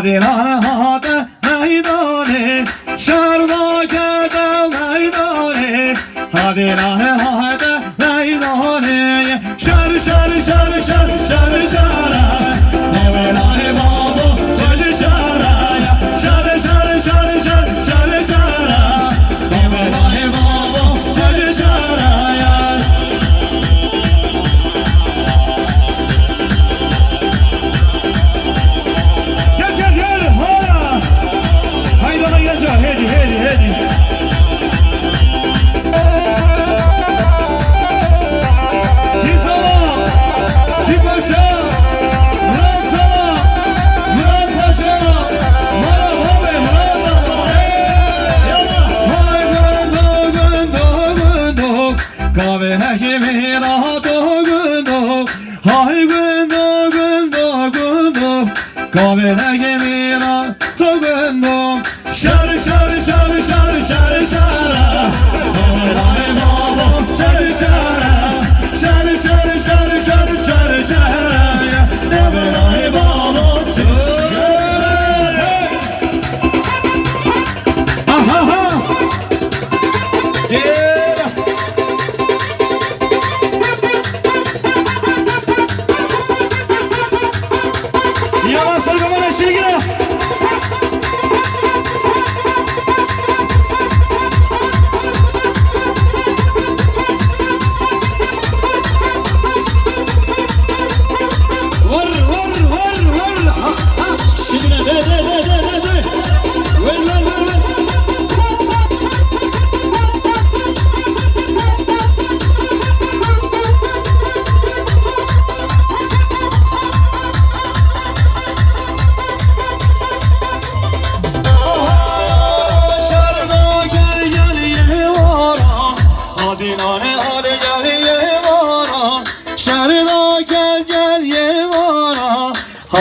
دیوانه هات میدانه شردا کرده میدانه دیوانه هات میدانه شر شر شر شر شر شر نویلای بابا چه شر شر شر شر شر شر شر نویلای بابا چه شر ki mira to gundo hay gundo gundo gundo Kavere ki mira to gundo Şarı şarı şarı şarı şarı şara Ay baba şarı şara Şarı şarı şarı şarı şarı şara Ay baba şarı Aha Yeah Yalan sargımına şirgine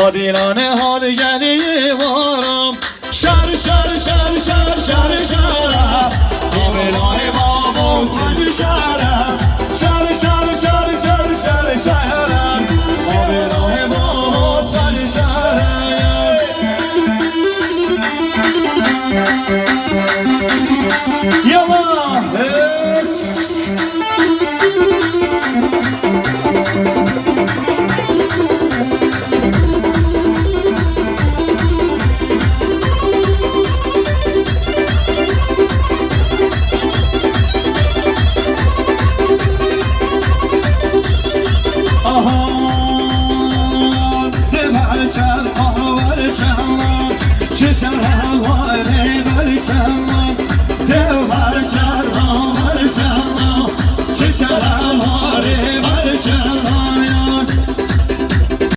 Hadilane hadi gel ye varam Şar şar şar şar şar şara Avelay babam hadi şara Şar şar şar şar şar şara Avelay babam hadi şara Yalla